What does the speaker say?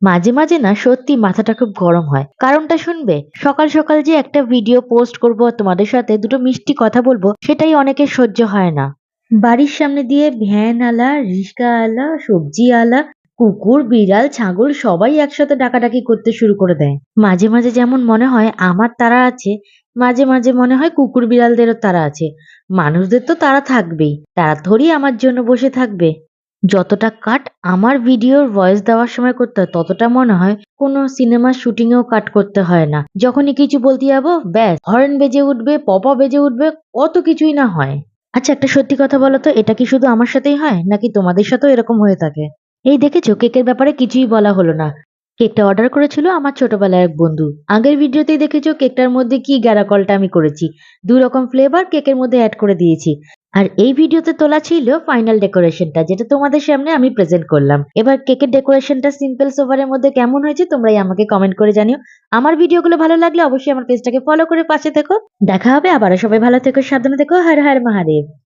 মাঝে মাঝে না সত্যি মাথাটা খুব গরম হয়। কারণটা শুনবে? সকাল সকাল যে একটা ভিডিও পোস্ট করব, তোমাদের সাথে দুটো মিষ্টি কথা বলবো, সেটাই অনেকের সহ্য হয় না। বাড়ির সামনে দিয়ে ভ্যান আলা, রিক্সা আলা, সবজি আলা, কুকুর, বিড়াল, ছাগল সবাই একসাথে ডাকাডাকি করতে শুরু করে দেয়। মাঝে মাঝে যেমন মনে হয় আমার তাড়া আছে, মাঝে মাঝে মনে হয় কুকুর বিড়ালদেরও তাড়া আছে। মানুষদের তো তাড়া থাকবেই, তারা থোড়ি আমার জন্য বসে থাকবে। যতটা কাট আমার ভিডিওর ভয়েস দেওয়ার সময় করতে হয়, ততটা মনে হয় কোনো সিনেমার শুটিং এও কাট করতে হয় না। যখনই কিছু বলতে যাবো, ব্যাস হর্ন বেজে উঠবে, পপা বেজে উঠবে, কত কিছুই না হয়। আচ্ছা, একটা সত্যি কথা বলো তো, এটা কি শুধু আমার সাথেই হয় নাকি তোমাদের সাথেও এরকম হয়ে থাকে? এই দেখেছো, কেকের ব্যাপারে কিছুই বলা হলো না। কেকটা অর্ডার করেছিল আমার ছোটবেলার এক বন্ধু। আগের ভিডিওতেই দেখেছো কেকটার মধ্যে কি গ্যারাকলটা আমি করেছি। ২ রকম ফ্লেভার কেকের মধ্যে অ্যাড করে দিয়েছি। আর এই ভিডিওতে তোলা ছিল ফাইনাল ডেকোরেশনটা, যেটা তোমাদের সামনে আমি প্রেজেন্ট করলাম। এবার কেকের ডেকোরেশনটা সিম্পল সোভারের মধ্যে কেমন হয়েছে তোমরাই আমাকে কমেন্ট করে জানিও। আমার ভিডিওগুলো ভালো লাগলে অবশ্যই আমার পেজটাকে ফলো করে পাশে থেকো। দেখা হবে আবারও। সবাই ভালো থেকো, সাবধানে থেকো। হর হর মহাদেব।